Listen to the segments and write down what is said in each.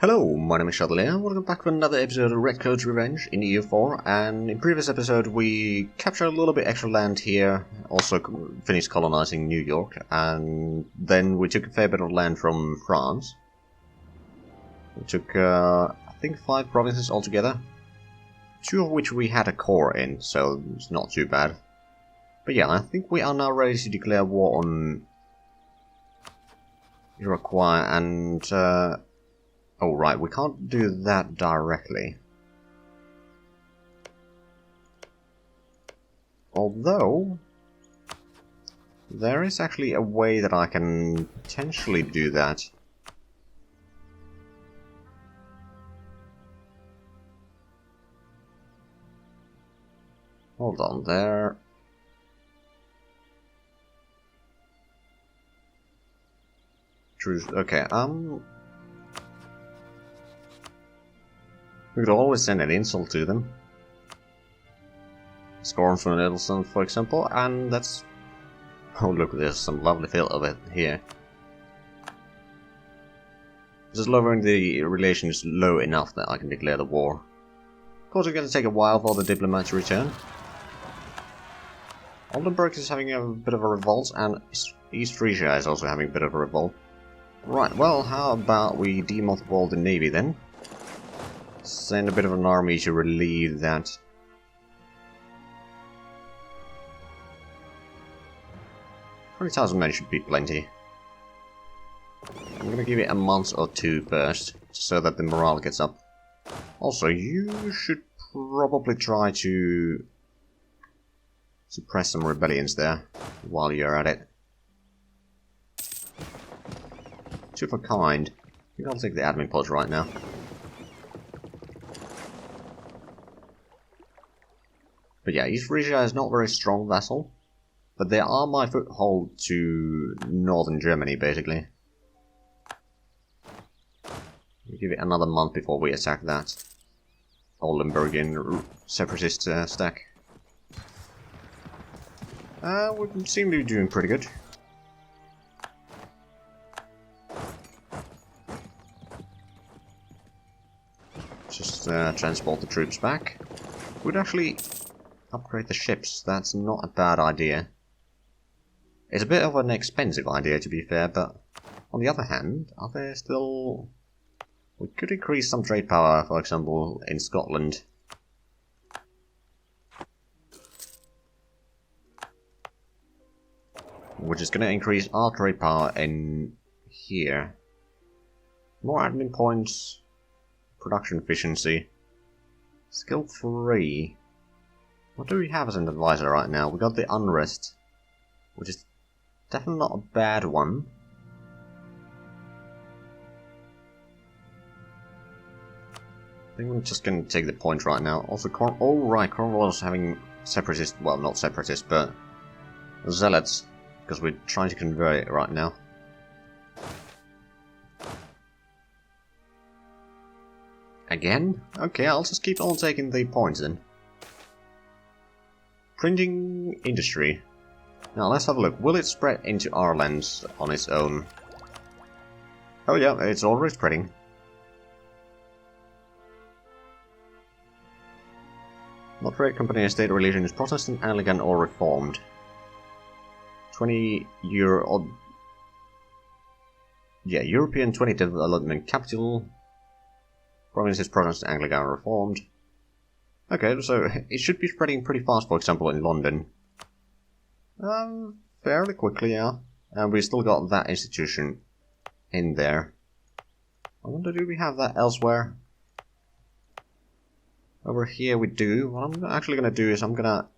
Hello, my name is Zhatelier, welcome back to another episode of Redcoat's Revenge in EU4, and in previous episode we captured a little bit extra land here, also finished colonizing New York, and then we took a fair bit of land from France. We took, I think 5 provinces altogether, 2 of which we had a core in, so it's not too bad. But yeah, I think we are now ready to declare war on Iroquois and... oh right, we can't do that directly. Although, there is actually a way that I can potentially do that. Hold on there. Truth. Okay, we could always send an insult to them. Scorn for Nelson, for example, and that's... Oh look, there's some lovely feel of it here. Just lowering the relations low enough that I can declare the war. Of course, it's going to take a while for the diplomats to return. Oldenburg is having a bit of a revolt, and East Frisia is also having a bit of a revolt. Right, well, how about we demothball the navy then? Send a bit of an army to relieve that. 20,000 men should be plenty. I'm gonna give it a month or 2 first, so that the morale gets up. Also, you should probably try to suppress some rebellions there while you're at it. 2 for kind. I think I'll take the admin post right now. But yeah, East Frisia is not a very strong vassal, but they are my foothold to northern Germany, basically. We'll give it another month before we attack that Oldenburgian separatist stack. We seem to be doing pretty good. Just transport the troops back. We'd actually... upgrade the ships, that's not a bad idea. It's a bit of an expensive idea, to be fair, but on the other hand, are there still... We could increase some trade power, for example, in Scotland. Which is going to increase our trade power in here. More admin points, production efficiency, skill 3. What do we have as an advisor right now? We got the Unrest, which is definitely not a bad one. I think I'm just going to take the point right now. Also, oh right, Cornwall's having separatist, well not separatist, but zealots, because we're trying to convert it right now. Again? Okay, I'll just keep on taking the points then. Printing industry. Now let's have a look. Will it spread into our lands on its own? Oh yeah, it's already spreading. Not trade company and state religion is Protestant, Anglican or Reformed. 20 euro odd. Yeah, European 20 development capital. Province is Protestant, Anglican or Reformed. Okay, so it should be spreading pretty fast, for example, in London. Fairly quickly, yeah. And we still got that institution in there. I wonder, do we have that elsewhere? Over here we do. What I'm actually going to do is I'm going to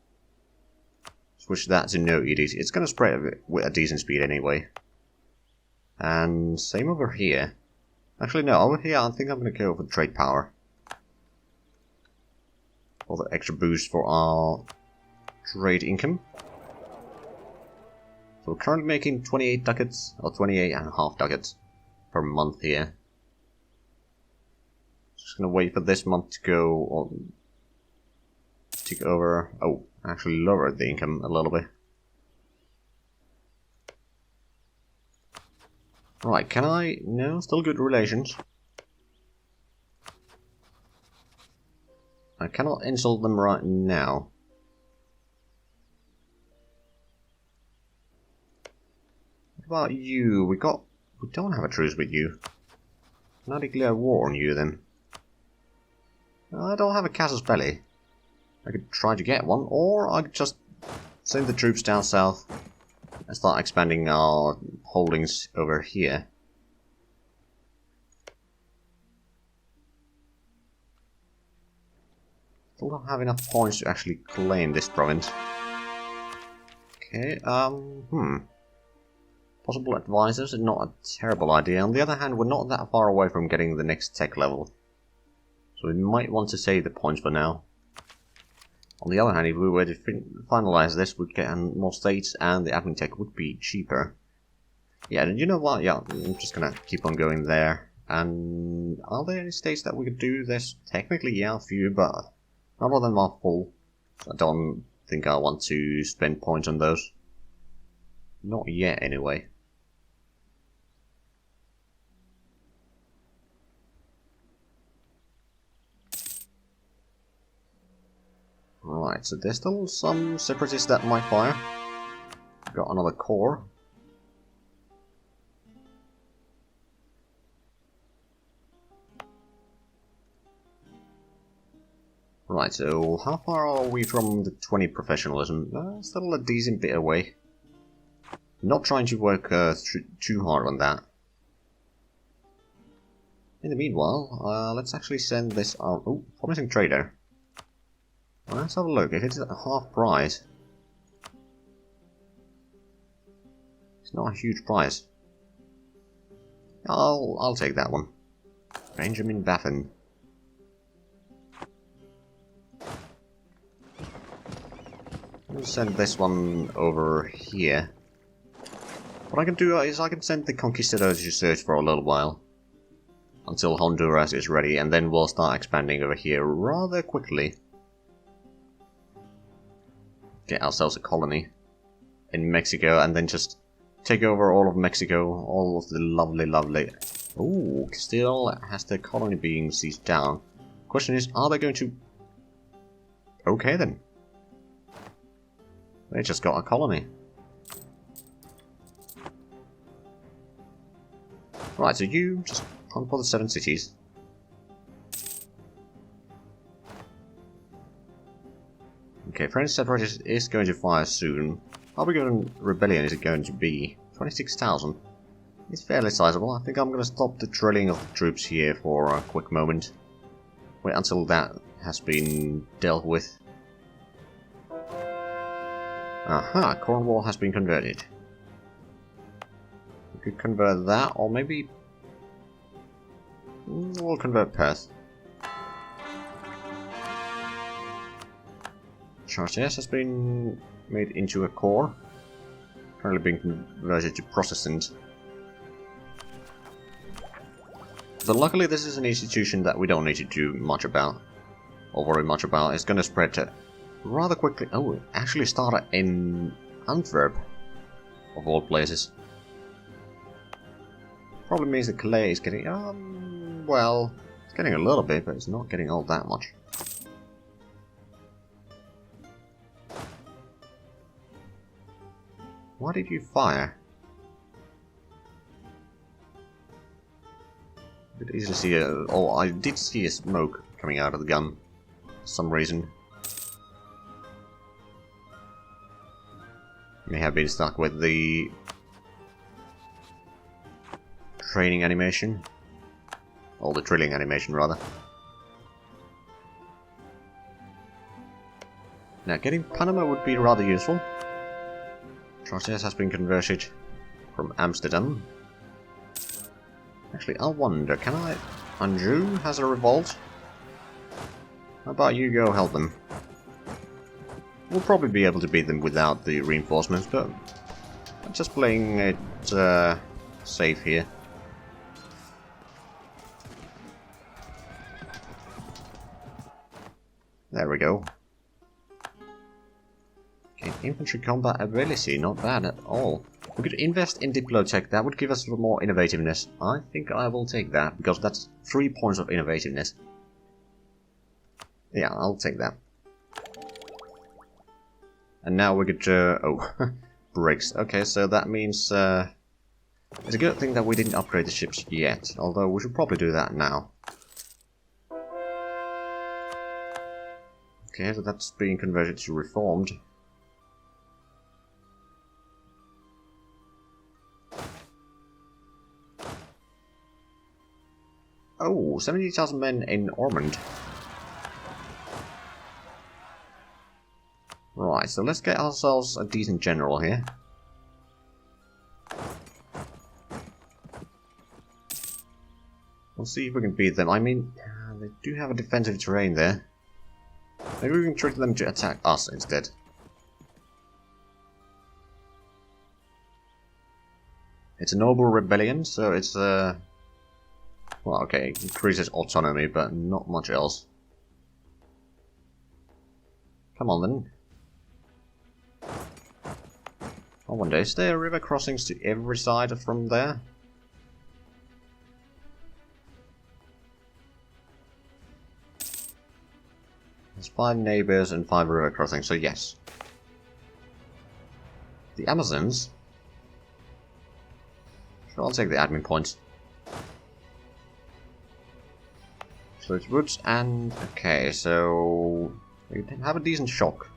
switch that to no edicts. It's going to spread with a decent speed anyway. And same over here. Actually, no, over here I think I'm going to go for trade power. For the extra boost for our trade income. So we're currently making 28 ducats, or 28.5 ducats per month here. Just gonna wait for this month to go, or take over. Oh, actually lower the income a little bit. Right, can I... No, still good relations. I cannot insult them right now. What about you? We don't have a truce with you. Can I declare war on you then? I don't have a casus belli. I could try to get one, or I could just send the troops down south and start expanding our holdings over here. Still don't have enough points to actually claim this province. Okay, Possible advisors are not a terrible idea. On the other hand, we're not that far away from getting the next tech level. So we might want to save the points for now. On the other hand, if we were to finalize this, we'd get more states and the admin tech would be cheaper. Yeah, you know what? Yeah, I'm just gonna keep on going there. And are there any states that we could do this? Technically, yeah, a few, but none of them are full. So I don't think I want to spend points on those. Not yet, anyway. Right, so there's still some separatists that might fire. Got another core. Right, so how far are we from the 20 professionalism? Still a decent bit away. Not trying to work too hard on that. In the meanwhile, let's actually send this out. Oh, promising trader. Well, let's have a look. If it's at half price, it's not a huge price. I'll take that one. Benjamin Baffin. I'll send this one over here. What I can do is I can send the conquistadors to search for a little while. Until Honduras is ready, and then we'll start expanding over here rather quickly. Get ourselves a colony in Mexico, and then just take over all of Mexico, all of the lovely... Ooh, still has the colony being seized down. Question is, are they going to... Okay then. They just got a colony. Right, so you just hunt for the 7 cities. Okay, French separatist is going to fire soon. How big of a rebellion is it going to be? 26,000. It's fairly sizable. I think I'm going to stop the drilling of the troops here for a quick moment. Wait until that has been dealt with. Aha, Cornwall has been converted. We could convert that, or maybe... we'll convert Perth. Zhatelier has been made into a core. Currently being converted to Protestant. But luckily this is an institution that we don't need to do much about. Or very much about. It's gonna spread to rather quickly. Oh, it actually started in Antwerp. Of all places. Probably means that Calais is getting, well, it's getting a little bit, but it's not getting all that much. Why did you fire? I could easily see I did see a smoke coming out of the gun for some reason. May have been stuck with the training animation. Or the drilling animation, rather. Now, getting Panama would be rather useful. Zhatelier has been converted from Amsterdam. Actually, I wonder, can I... Anjou has a revolt? How about you go help them? We'll probably be able to beat them without the reinforcements, but... I'm just playing it safe here. There we go. Okay, infantry combat ability, not bad at all. We could invest in Diplotech, that would give us more innovativeness. I think I will take that, because that's 3 points of innovativeness. Yeah, I'll take that. And now we get to... oh, brakes. Okay, so that means... it's a good thing that we didn't upgrade the ships yet, although we should probably do that now. Okay, so that's being converted to reformed. Oh, 70,000 men in Ormond. Right, so let's get ourselves a decent general here. We'll see if we can beat them. I mean, they do have a defensive terrain there. Maybe we can trick them to attack us instead. It's a noble rebellion, so it's well, okay, it increases autonomy, but not much else. Come on then. I wonder, is there river crossings to every side from there? There's 5 neighbors and 5 river crossings, so yes. The Amazons? Sure, I'll take the admin points. So it's woods and... okay, so... we have a decent shock.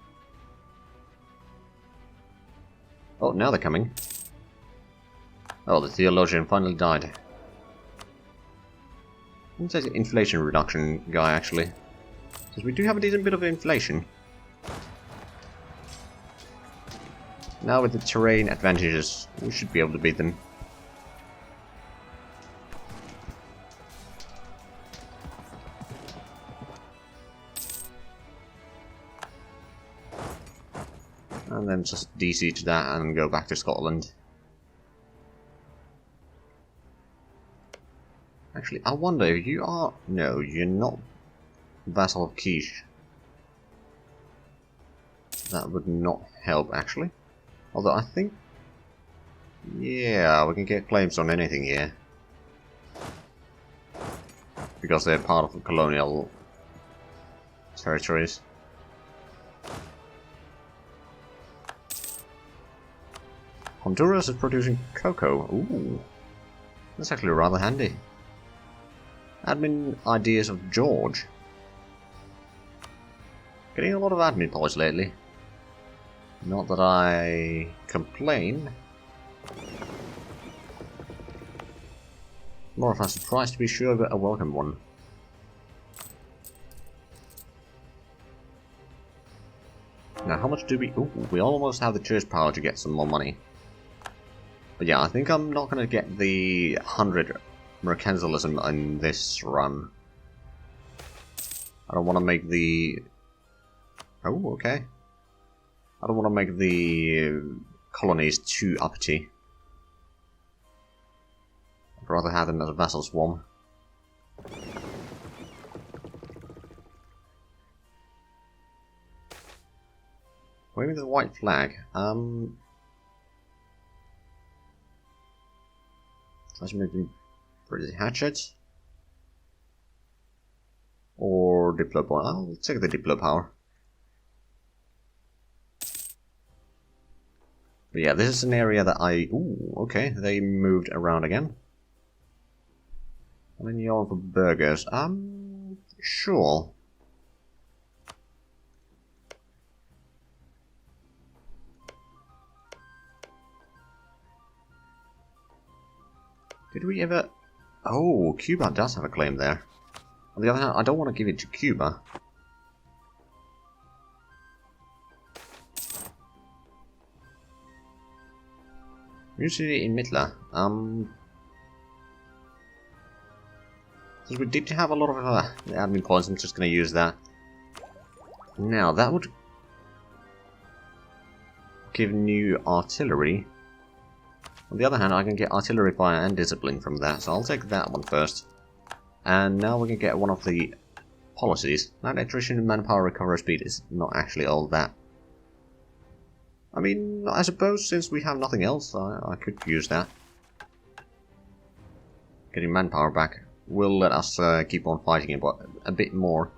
Oh, now they're coming. Oh, the theologian finally died. Let's say the inflation reduction guy, actually. Because we do have a decent bit of inflation. Now with the terrain advantages, we should be able to beat them. And then just DC to that and go back to Scotland. Actually, I wonder if you are... no, you're not vassal of Quiche. That would not help, actually. Although I think... yeah, we can get claims on anything here. Because they're part of the colonial territories. Honduras is producing cocoa. Ooh. That's actually rather handy. Admin ideas of George. Getting a lot of admin points lately. Not that I complain. More of a surprise to be sure, but a welcome one. Now, how much do we... ooh, we almost have the church power to get some more money. But yeah, I think I'm not going to get the 100 mercantilism in this run. I don't want to make the... oh, okay. I don't want to make the colonies too uppity. I'd rather have them as a vassal swarm. Waving the white flag. Let's make them British hatchets. Or Diplo power. I'll take the Diplo power. But yeah, this is an area that I... ooh, okay, they moved around again. And then you're for burgers. Sure. Did we ever... oh, Cuba does have a claim there. On the other hand, I don't want to give it to Cuba. Usually in Mitla. Since we did have a lot of admin points, I'm just going to use that. Now, that would give new artillery. On the other hand, I can get artillery fire and discipline from that, so I'll take that one first. And now we can get one of the policies. Land attrition and manpower recovery speed is not actually all that. I mean, I suppose since we have nothing else, I could use that. Getting manpower back will let us keep on fighting a bit more.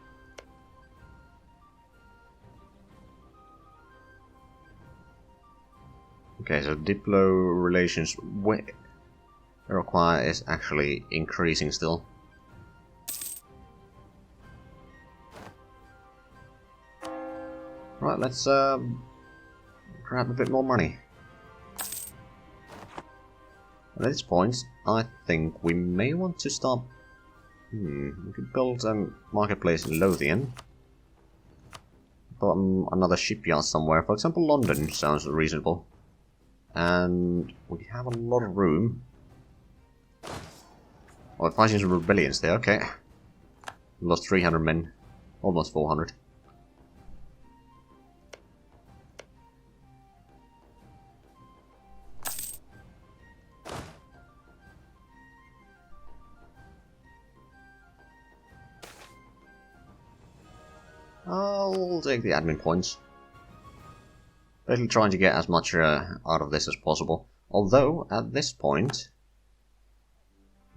Okay, so Diplo relations with Iroquois is actually increasing still. Right, let's grab a bit more money. At this point, I think we may want to start... we could build a marketplace in Lothian. But another shipyard somewhere. For example, London sounds reasonable. And we have a lot of room. Oh, fighting some rebellions there, okay. We lost 300 men. Almost 400. I'll take the admin points. Basically trying to get as much out of this as possible. Although, at this point,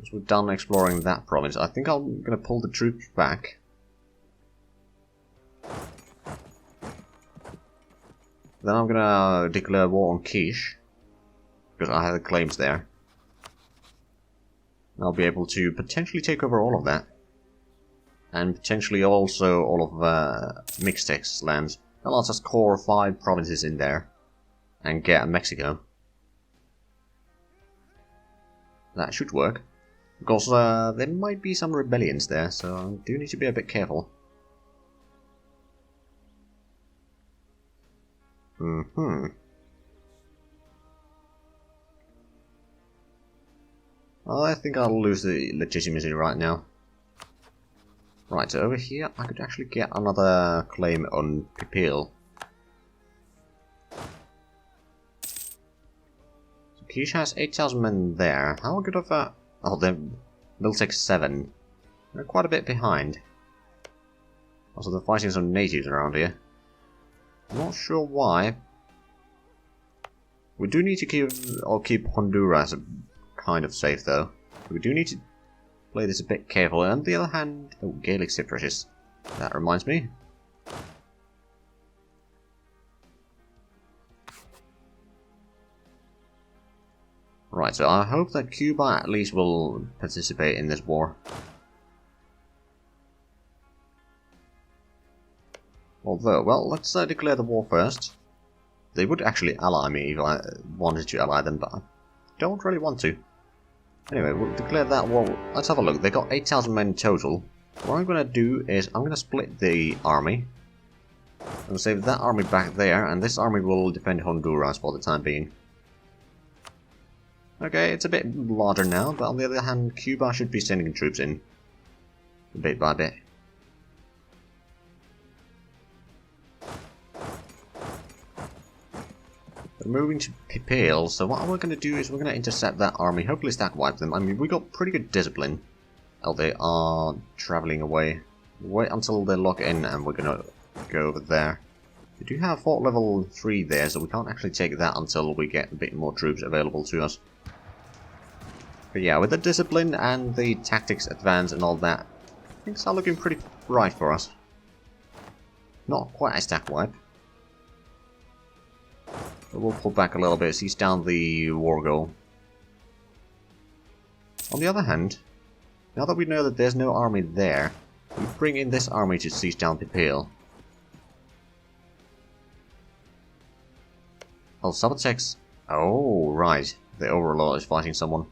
as we're done exploring that province, I think I'm going to pull the troops back. Then I'm going to declare war on Quiche, because I have the claims there. I'll be able to potentially take over all of that. And potentially also all of Mixtec's lands. I'll just core 5 provinces in there. And get Mexico. That should work. Because there might be some rebellions there, so I do need to be a bit careful. I think I'll lose the legitimacy right now. Right, so over here I could actually get another claim on Pipil. So Quiche has 8,000 men there. How good of a... Oh, they're Miltech 7. They're quite a bit behind. Also, they're fighting some natives around here. I'm not sure why. We do need to keep Honduras kind of safe though. We do need to play this a bit careful. And on the other hand, oh, Gaelic separatists. That reminds me. Right, so I hope that Cuba at least will participate in this war. Although, well, let's declare the war first. They would actually ally me if I wanted to ally them, but I don't really want to. Anyway, we'll declare that war. Let's have a look. They got 8,000 men total. What I'm going to do is I'm going to split the army. I'm going to save that army back there, and this army will defend Honduras for the time being. Okay, it's a bit larger now, but on the other hand, Cuba should be sending troops in. Bit by bit. We're moving to Pipil, so what we're going to do is we're going to intercept that army, hopefully stack wipe them. I mean, we got pretty good discipline. Oh, they are travelling away. Wait until they lock in and we're going to go over there. We do have fort level 3 there, so we can't actually take that until we get a bit more troops available to us. But yeah, with the discipline and the tactics advance and all that, things are looking pretty bright for us. Not quite a stack wipe. But we'll pull back a little bit, seize down the war goal. On the other hand, now that we know that there's no army there, we bring in this army to seize down Pipil. Oh, Sabatex. Oh, right. The Overlord is fighting someone.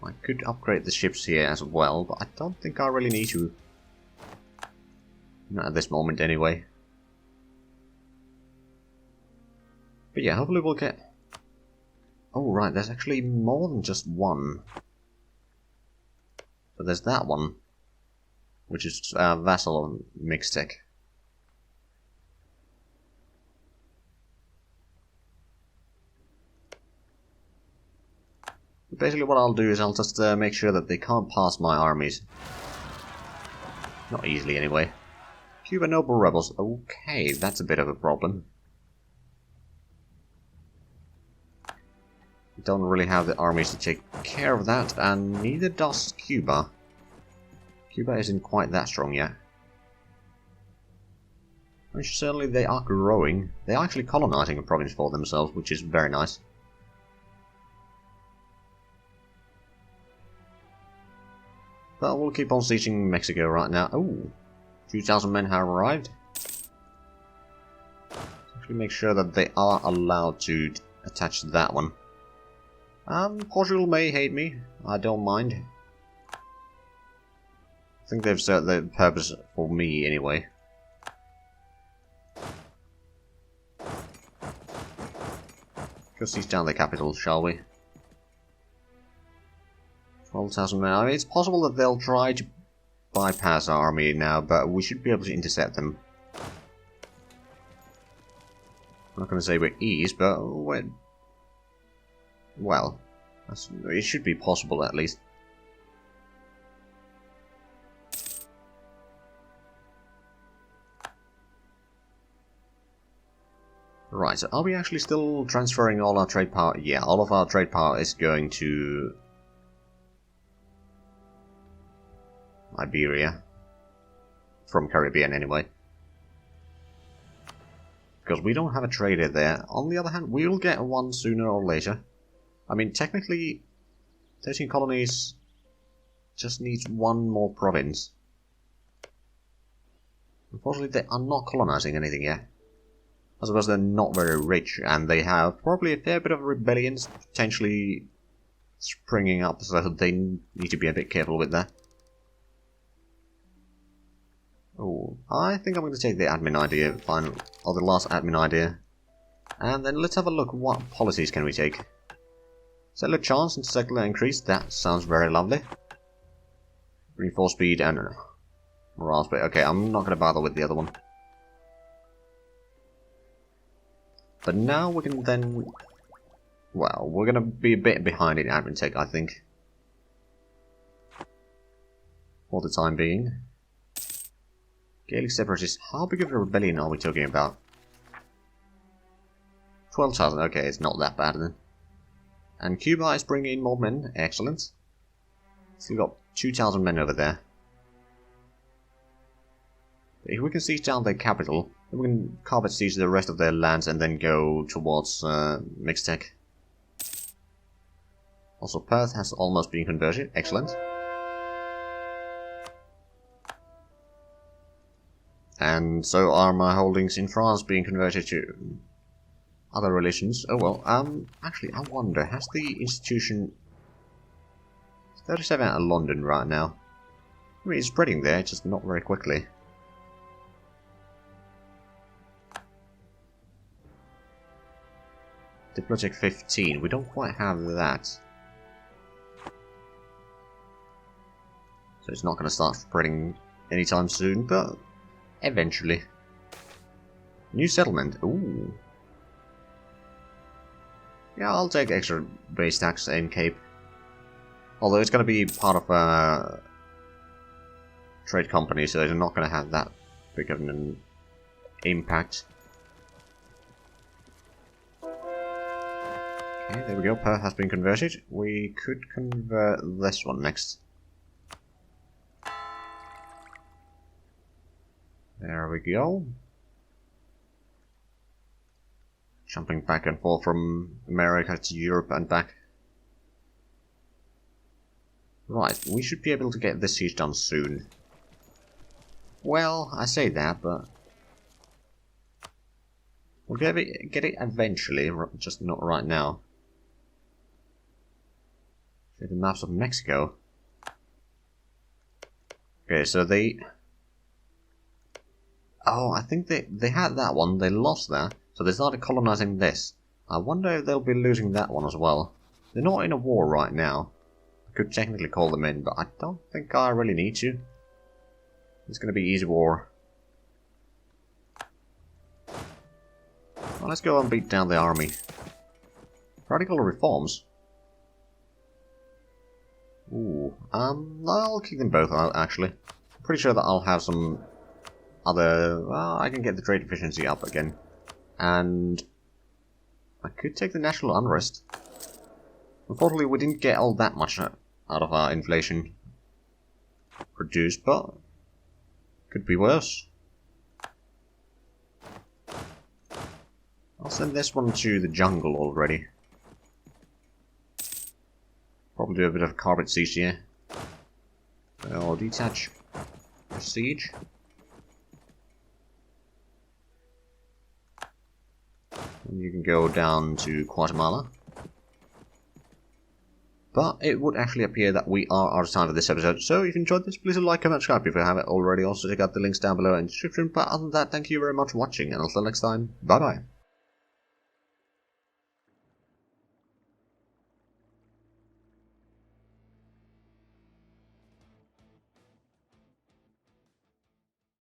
I could upgrade the ships here as well, but I don't think I really need to. Not at this moment, anyway. But yeah, hopefully we'll get... Oh, right, there's actually more than just one. So there's that one, which is Vassal of Mixtec. Basically what I'll do is I'll just make sure that they can't pass my armies. Not easily, anyway. Cuba Noble Rebels. Okay, that's a bit of a problem. We don't really have the armies to take care of that, and neither does Cuba. Cuba isn't quite that strong yet. Which certainly they are growing. They are actually colonizing a province for themselves, which is very nice. But we'll keep on sieging Mexico right now. Oh, 2,000 men have arrived. Actually make sure that they are allowed to attach that one. Portugal may hate me. I don't mind. I think they've set the purpose for me anyway. Go siege down the capital, shall we? 12,000 men. I mean, it's possible that they'll try to bypass our army now, but we should be able to intercept them. I'm not going to say with ease, but well, it should be possible at least. Right, so are we actually still transferring all our trade power? Yeah, all of our trade power is going to Iberia. From Caribbean anyway. Because we don't have a trader there. On the other hand, we'll get one sooner or later. I mean, technically, 13 colonies just needs one more province. Unfortunately, they are not colonizing anything yet. I suppose they're not very rich, and they have probably a fair bit of rebellions potentially springing up, so they need to be a bit careful with that. Oh, I think I'm going to take the admin idea, final, or the last admin idea. And then let's have a look, what policies can we take? Settler chance and settler increase, that sounds very lovely. Reinforce speed and morale speed. Okay, I'm not going to bother with the other one. But now we can then... Well, we're going to be a bit behind in admin tech, I think. For the time being. Gaelic separatists, how big of a rebellion are we talking about? 12,000, okay, it's not that bad then. And Cuba is bringing in more men, excellent. Still got 2,000 men over there. If we can siege down their capital, then we can carpet siege the rest of their lands and then go towards Mixtec. Also, Perth has almost been converted, excellent. And so are my holdings in France being converted to other religions. Oh well, actually I wonder, has the institution... It's 37 out of London right now. I mean, it's spreading there, just not very quickly. Diplomatic 15, we don't quite have that. So it's not going to start spreading anytime soon, but... eventually. New settlement. Ooh. Yeah, I'll take extra base tax in Cape. Although it's going to be part of a trade company, so they're not going to have that big of an impact. Okay, there we go. Perth has been converted. We could convert this one next. There we go. Jumping back and forth from America to Europe and back. Right, we should be able to get this siege done soon. Well, I say that, but... we'll get it eventually, just not right now. Show the maps of Mexico. Okay, so they... oh, I think they had that one, they lost that, so they started colonizing this. I wonder if they'll be losing that one as well. They're not in a war right now. I could technically call them in, but I don't think I really need to. It's going to be easy war. Well, let's go and beat down the army. Radical reforms? Ooh, I'll kick them both out, actually. I'm pretty sure that I'll have some... other... well, I can get the trade efficiency up again. And... I could take the national unrest. Unfortunately, we didn't get all that much out of our inflation produced, but... could be worse. I'll send this one to the jungle already. Probably do a bit of carpet siege here. I'll detach siege. And you can go down to Guatemala. But it would actually appear that we are out of time for this episode, so if you enjoyed this, please like, comment, subscribe if you haven't already. Also check out the links down below in the description, but other than that, thank you very much for watching, and until next time, bye bye.